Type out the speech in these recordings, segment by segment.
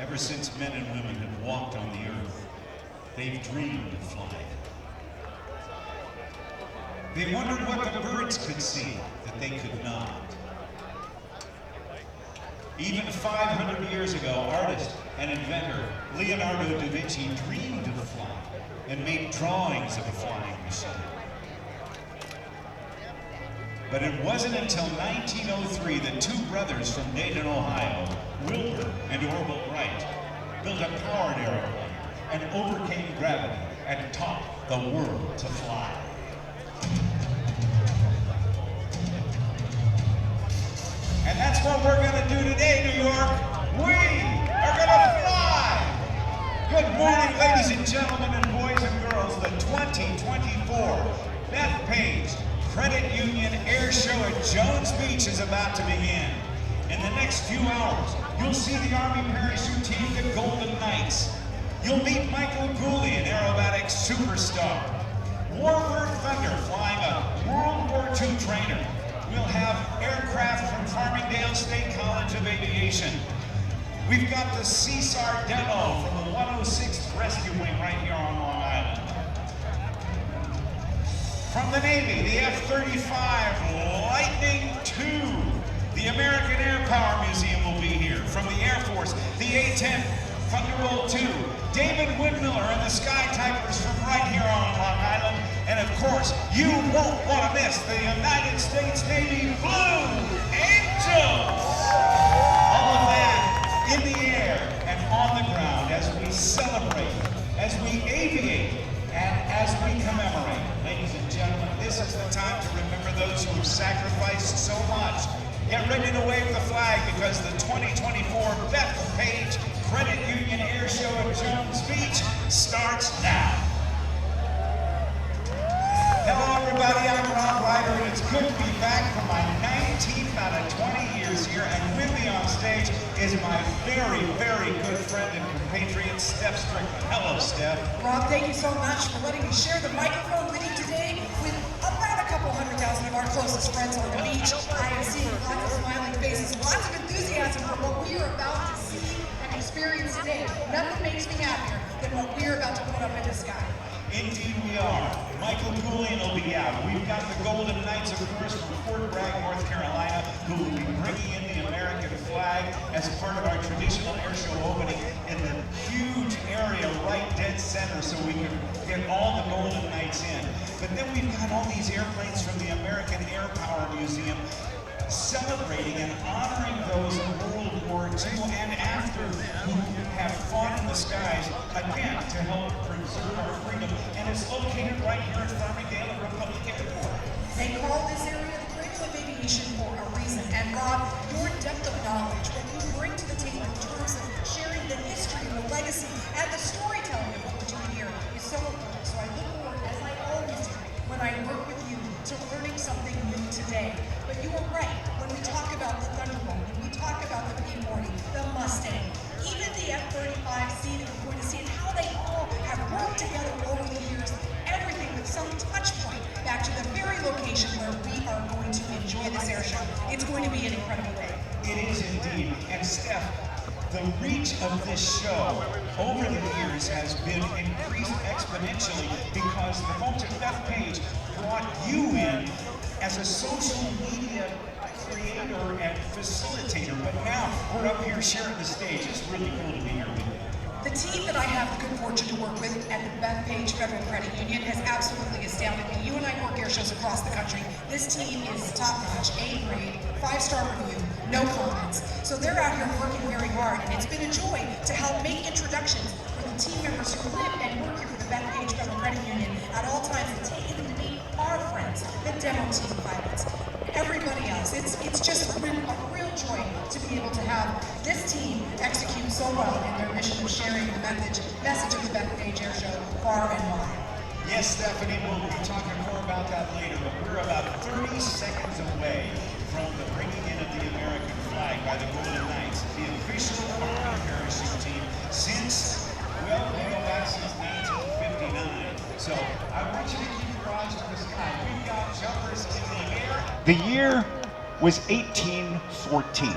Ever since men and women have walked on the earth, they've dreamed of flying. They wondered what the birds could see that they could not. Even 500 years ago, artist and inventor Leonardo da Vinci dreamed of flying and made drawings of a flying machine. But it wasn't until 1903 that two brothers from Dayton, Ohio, Wilbur and Orville Wright, built a powered airplane and overcame gravity and taught the world to fly. And that's what we're going to do today, New York. We are going to fly. Good morning, ladies and gentlemen and boys and girls. The 2024 Bethpage Credit Union Air Show at Jones Beach is about to begin. In the next few hours, you'll see the Army parachute team, the Golden Knights. You'll meet Michael Goulian, aerobatic superstar. Warbird Thunder flying a World War II trainer. We'll have aircraft from Farmingdale State College of Aviation. We've got the CSAR demo from the 106th Rescue Wing right here on Long Island. From the Navy, the F-35 Lightning II. The American Air Power Museum will be here. From the Air Force, the A-10 Thunderbolt II. David Windmiller and the Sky Typers from right here on Long Island. And of course, you won't want to miss the United States Navy Blue Angels. All of that in the air and on the ground as we celebrate, as we aviate, and as we commemorate. Ladies and gentlemen, this is the time to remember those who have sacrificed so much. Get ready to wave the flag because the 2024 Bethpage Credit Union Air Show at Jones Beach starts now. Hello everybody, I'm Rob Reider, and it's good to be back for my 19th out of 20 years here, and with me on stage is my very, very good friend and compatriot, Steph Strickland. Hello, Steph. Rob, thank you so much for letting me share the microphone with you today with about a couple 100,000 of our closest friends on the beach. I am seeing lots of smiling faces, lots of enthusiasm for what we are about to see and experience today. Nothing makes me happier than what we are about to put up in the sky. Indeed we are. Michael Goulian will be out. We've got the Golden Knights, of course, from Fort Bragg, North Carolina, who will be bringing in the American flag as part of our traditional air show opening in the huge area right dead center so we can get all the Golden Knights in. But then we've got all these airplanes from the American Air Power Museum celebrating and honoring those in World War II and after who have fought in the skies, again, to help preserve our freedom. And it's located right here in Farmingdale at Republic Airport. They call this area the cradle of aviation for a reason. And Rob, your depth of knowledge, what you bring to the table in terms of sharing the history, the legacy, and the storytelling of what we're doing here is so important. So I look forward, as I always do, when I work with you, to learning something new today. But you were right, when we talk about the Thunderbolt, when we talk about the P-40, the Mustang, even the F-35C that we're going to see, and how they all have worked together over the years, everything with some touch point back to the very location where we are going to enjoy this air show. It's going to be an incredible day. It is indeed. And Steph, the reach of this show over the years has been increased exponentially because the folks at Bethpage brought you in as a social media creator and facilitator, but now we're up here sharing the stage. It's really cool to be here with you. The team that I have the good fortune to work with at the Bethpage Federal Credit Union has absolutely astounded me. You and I work air shows across the country. This team is top-notch, A-grade, 5-star review, no comments. So they're out here working very hard, and it's been a joy to help make introductions for the team members who live and work here for the Bethpage Federal Credit Union at all times, and taking them to meet our friends, the demo team pilots, everybody else. It's just been a real joy to be able to have this team execute so well in their mission of sharing the message of the Bethpage Air Show far and wide. Yes, Stephanie, we'll be talking more about that later, but we're about 30 seconds away from the bringing in of the American flag by the Golden Knights, the official Army parachute team since, well, we go back since 1959. So I want you to keep your eyes to the sky. We've got jumpers in the air. The year was 1814.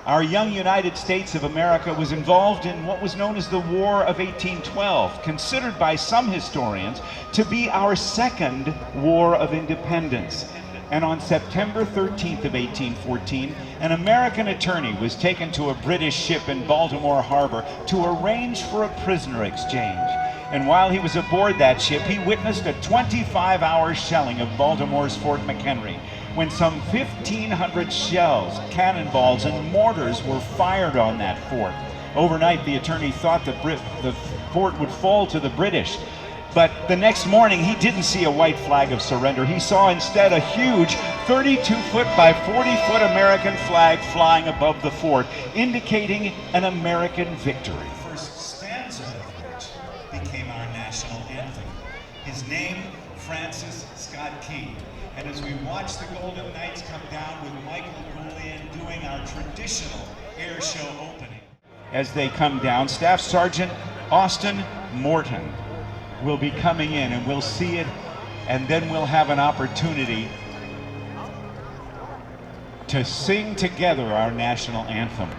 Our young United States of America was involved in what was known as the War of 1812, considered by some historians to be our second War of Independence. And on September 13th of 1814, an American attorney was taken to a British ship in Baltimore Harbor to arrange for a prisoner exchange. And while he was aboard that ship, he witnessed a 25-hour shelling of Baltimore's Fort McHenry, when some 1,500 shells, cannonballs, and mortars were fired on that fort. Overnight, the attorney thought the fort would fall to the British. But the next morning, he didn't see a white flag of surrender. He saw instead a huge 32-foot by 40-foot American flag flying above the fort, indicating an American victory. The first stanza of which became our national anthem. His name, Francis Scott Key. And as we watch the Golden Knights come down with Michael Goulian doing our traditional air show opening. As they come down, Staff Sergeant Austin Morton will be coming in, and we'll see it, and then we'll have an opportunity to sing together our national anthem.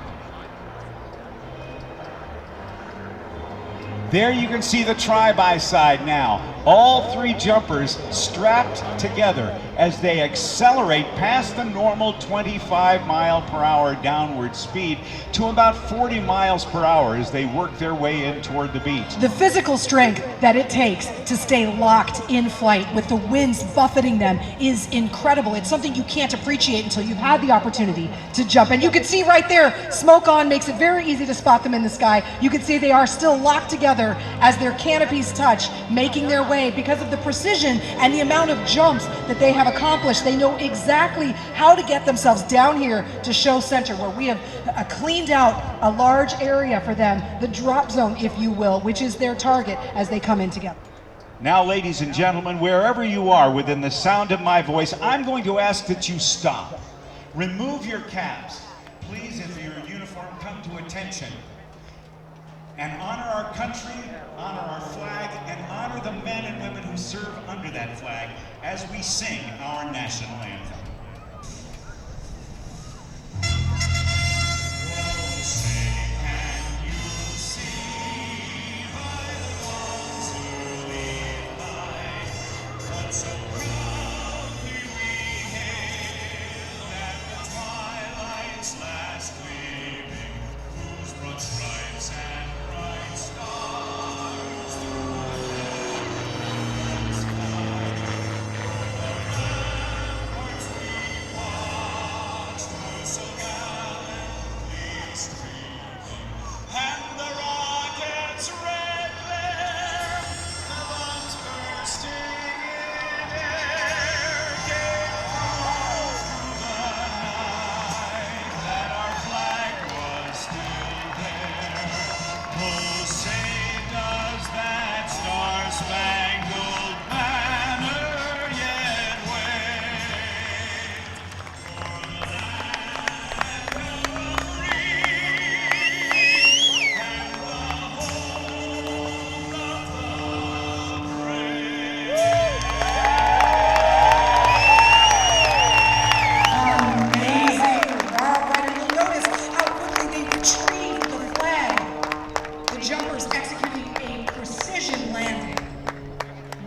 There you can see the try-by-side now. All three jumpers strapped together as they accelerate past the normal 25-mile-per-hour downward speed to about 40 miles per hour as they work their way in toward the beach. The physical strength that it takes to stay locked in flight with the winds buffeting them is incredible. It's something you can't appreciate until you've had the opportunity to jump. And you can see right there, smoke on makes it very easy to spot them in the sky. You can see they are still locked together as their canopies touch, making their way because of the precision and the amount of jumps that they have accomplished. They know exactly how to get themselves down here to show center, where we have cleaned out a large area for them, the drop zone, if you will, which is their target as they come in together. Now, ladies and gentlemen, wherever you are within the sound of my voice, I'm going to ask that you stop. Remove your caps. Please, if you're in uniform, come to attention. And honor our country, honor our flag, and honor the men and women who serve under that flag as we sing our national anthem.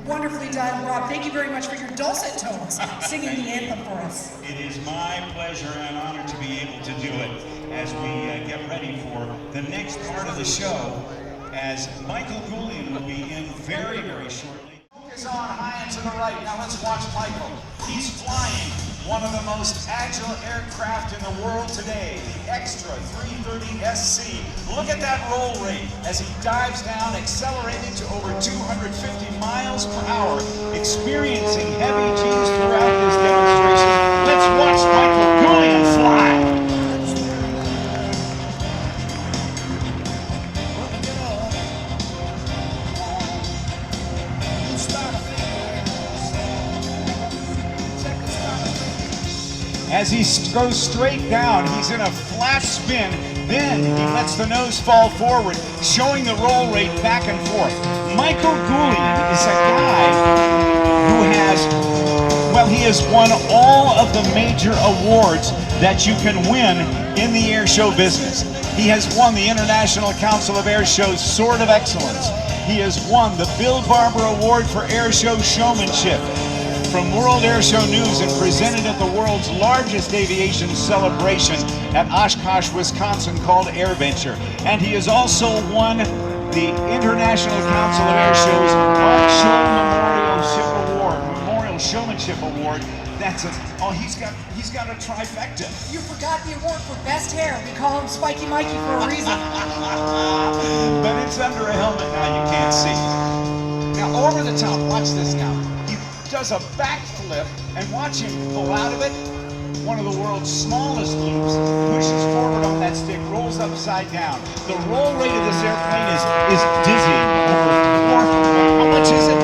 Wonderfully done, Rob. Thank you very much for your dulcet tones singing the anthem for us. It is my pleasure and honor to be able to do it as we get ready for the next part of the show, as Michael Goulian will be in very, very shortly. Focus on high and to the right. Now let's watch Michael. He's flying one of the most agile aircraft in the world today, the Extra 330 SC. Look at that roll rate as he dives down, accelerating to over 250 miles per hour, experiencing heavy G's throughout this demonstration. Let's watch Michael Goulian fly. As he goes straight down, he's in a flat spin. Then he lets the nose fall forward, showing the roll rate back and forth. Michael Goulian is a guy who has Well, he has won all of the major awards that you can win in the air show business. He has won the International Council of Air Show's Sword of Excellence. He has won the Bill Barber Award for Air Show Showmanship from World Air Show News and presented at the world's largest aviation celebration at Oshkosh, Wisconsin, called Air Venture. And he has also won the International Council of Air Show's Memorial Showmanship Award. That's a, oh, he's got a trifecta. You forgot the award for best hair. We call him Spiky Mikey for a reason. But it's under a helmet now, you can't see. Now over the top, watch this now. He does a backflip and watch him pull out of it. One of the world's smallest loops, pushes forward on that stick, rolls upside down. The roll rate of this airplane is dizzying. How much is it?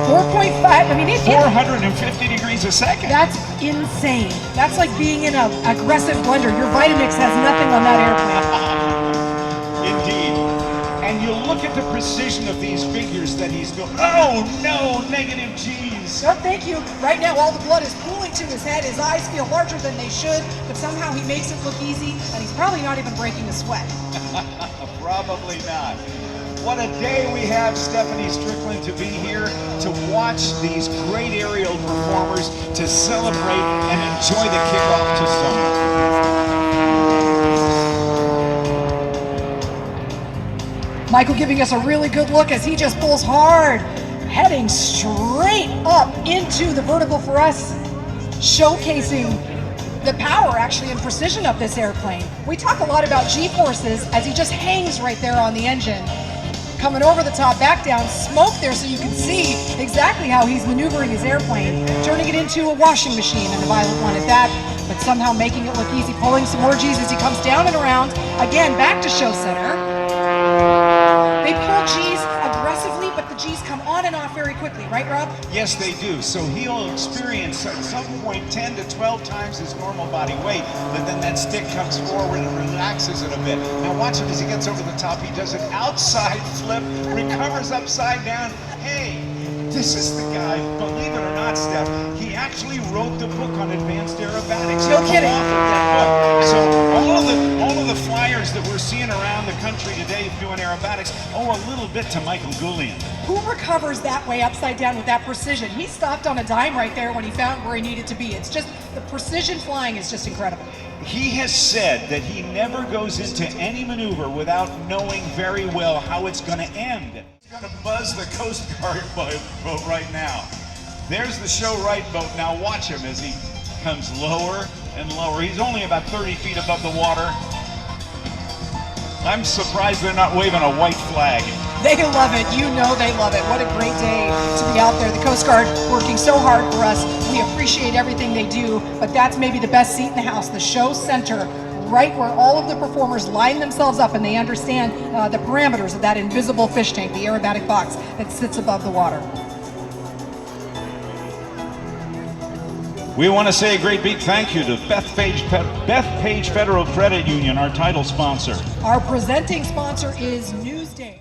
4.5. I mean, 450 degrees a second. That's insane. That's like being in an aggressive blender. Your Vitamix has nothing on that airplane. Indeed. And you look at the precision of these figures that he's doing. Oh no, negative G's. No, thank you. Right now, all the blood is pooling to his head. His eyes feel larger than they should, but somehow he makes it look easy, and he's probably not even breaking a sweat. Probably not. What a day we have, Stephanie Strickland, to be here to watch these great aerial performers, to celebrate and enjoy the kickoff to summer. Michael giving us a really good look as he just pulls hard, heading straight up into the vertical for us, showcasing the power actually and precision of this airplane. We talk a lot about G-forces as he just hangs right there on the engine. Coming over the top, back down, smoke there so you can see exactly how he's maneuvering his airplane, turning it into a washing machine, and a violent one at that, but somehow making it look easy, pulling some more G's as he comes down and around, again back to show center. They pull G's aggressively, but the G's come on and off very quickly, right, Rob? Yes, they do. So he'll experience at some point 10 to 12 times his normal body weight, but then that stick comes forward and relaxes it a bit. Now watch him as he gets over the top. He does an outside flip, recovers upside down. Hey, this is the guy, believe it or not, Steph, he actually wrote the book on advanced aerobatics. No kidding. So all of the flyers that we're seeing around the country today doing aerobatics owe a little bit to Michael Goulian. Who recovers that way upside down with that precision? He stopped on a dime right there when he found where he needed to be. It's just, the precision flying is just incredible. He has said that he never goes into any maneuver without knowing very well how it's going to end. He's going to buzz the Coast Guard boat right now. There's the show right boat. Now watch him as he comes lower and lower. He's only about 30 feet above the water. I'm surprised they're not waving a white flag. They love it. You know they love it. What a great day to be out there. The Coast Guard working so hard for us. We appreciate everything they do, but that's maybe the best seat in the house, the show center, right where all of the performers line themselves up and they understand the parameters of that invisible fish tank, the aerobatic box that sits above the water. We want to say a great big thank you to Bethpage Federal Credit Union, our title sponsor. Our presenting sponsor is Newsday.